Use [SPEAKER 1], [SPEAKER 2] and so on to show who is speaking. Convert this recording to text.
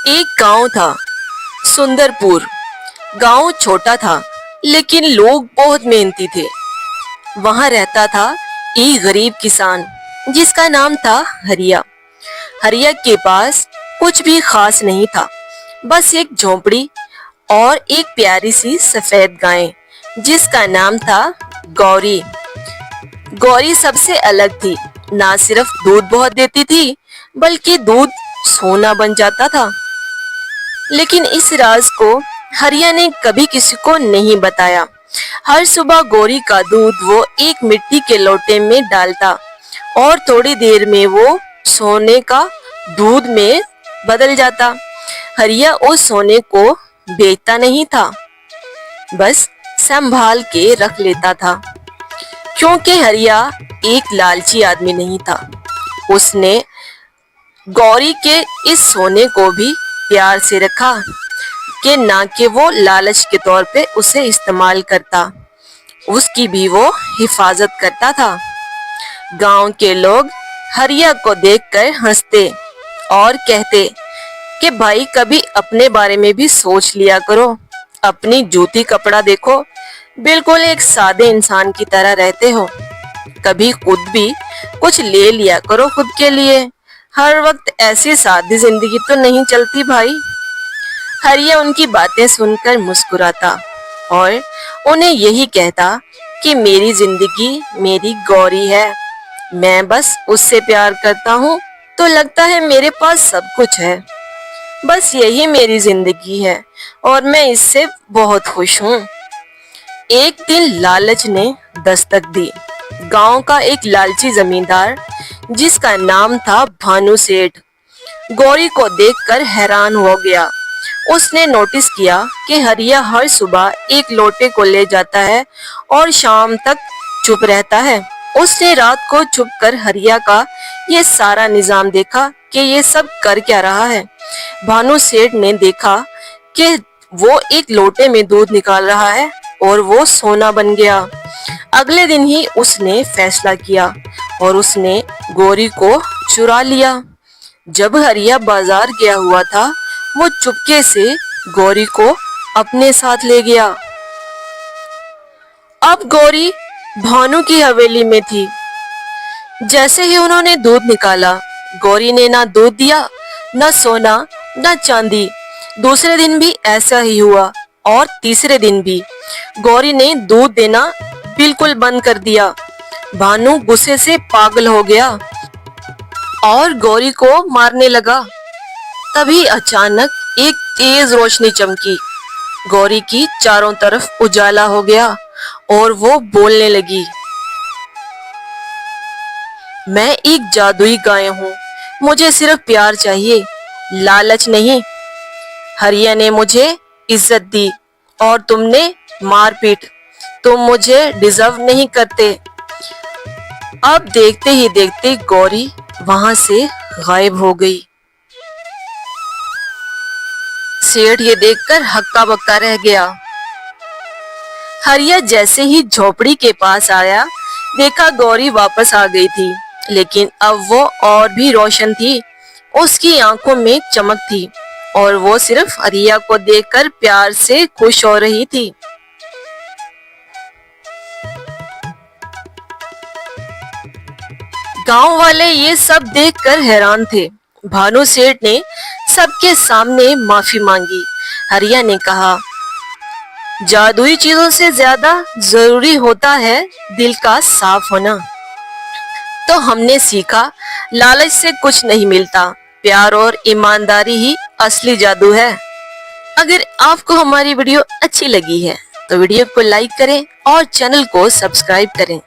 [SPEAKER 1] एक गांव था, सुंदरपुर। गांव छोटा था, लेकिन लोग बहुत मेहनती थे। वहां रहता था एक गरीब किसान, जिसका नाम था हरिया। हरिया के पास कुछ भी खास नहीं था, बस एक झोंपड़ी और एक प्यारी सी सफेद गाय, जिसका नाम था गौरी। गौरी सबसे अलग थी, ना सिर्फ दूध बहुत देती थी, बल्कि दूध सोना बन जाता था। लेकिन इस राज को हरिया ने कभी किसी को नहीं बताया। हर सुबह गौरी का दूध वो एक मिट्टी के लोटे में डालता और थोड़ी देर में वो सोने का दूध में बदल जाता। हरिया उस सोने को बेचता नहीं था, बस संभाल के रख लेता था, क्योंकि हरिया एक लालची आदमी नहीं था। उसने गौरी के इस सोने को भी प्यार से रखा कि ना कि वो लालच के तौर पे उसे इस्तेमाल करता, उसकी भी वो हिफाजत करता था। गांव के लोग हरिया को देखकर हंसते और कहते कि भाई कभी अपने बारे में भी सोच लिया करो, अपनी जूती कपड़ा देखो, बिल्कुल एक सादे इंसान की तरह रहते हो। कभी खुद भी कुछ ले लिया करो खुद के लिए, हर वक्त ऐसी सादी जिंदगी तो नहीं चलती भाई। हरिया उनकी बातें सुनकर मुस्कुराता और उन्हें यही कहता कि मेरी जिंदगी मेरी गौरी है, मैं बस उससे प्यार करता हूँ तो लगता है मेरे पास सब कुछ है। बस यही मेरी जिंदगी है और मैं इससे बहुत खुश हूँ। एक दिन लालच ने दस्तक दी। गांव का एक लालची जमींदार, जिसका नाम था भानु सेठ, गौरी को देखकर हैरान हो गया। उसने नोटिस किया कि हरिया हर सुबह एक लोटे को ले जाता है और शाम तक चुप रहता है। उसने रात को छुपकर हरिया का ये सारा निजाम देखा कि ये सब कर क्या रहा है। भानु सेठ ने देखा कि वो एक लोटे में दूध निकाल रहा है और वो सोना बन गया। अगले दिन ही उसने फैसला किया और उसने गौरी को चुरा लिया। जब हरिया बाजार गया हुआ था, वो चुपके से गौरी को अपने साथ ले गया। अब गौरी भानु की हवेली में थी। जैसे ही उन्होंने दूध निकाला, गौरी ने ना दूध दिया, ना सोना, ना चांदी। दूसरे दिन भी ऐसा ही हुआ और तीसरे दिन भी। गौरी ने दूध देना बिल्कुल बंद कर दिया। भानु गुस्से से पागल हो गया और गौरी को मारने लगा। तभी अचानक एक तेज रोशनी चमकी। गौरी की चारों तरफ उजाला हो गया और वो बोलने लगी, मैं एक जादुई गाय हूँ, मुझे सिर्फ प्यार चाहिए, लालच नहीं। हरिया ने मुझे इज्जत दी और तुमने मारपीट, तुम मुझे डिजर्व नहीं करते। अब देखते ही देखते गौरी वहां से गायब हो गई। सेठ ये देखकर हक्का बक्का रह गया। हरिया जैसे ही झोपड़ी के पास आया, देखा गौरी वापस आ गई थी, लेकिन अब वो और भी रोशन थी। उसकी आंखों में चमक थी और वो सिर्फ हरिया को देखकर प्यार से खुश हो रही थी। गांव वाले ये सब देखकर हैरान थे। भानु सेठ ने सबके सामने माफी मांगी। हरिया ने कहा, जादुई चीजों से ज्यादा जरूरी होता है दिल का साफ होना। तो हमने सीखा, लालच से कुछ नहीं मिलता, प्यार और ईमानदारी ही असली जादू है। अगर आपको हमारी वीडियो अच्छी लगी है तो वीडियो को लाइक करें और चैनल को सब्सक्राइब करें।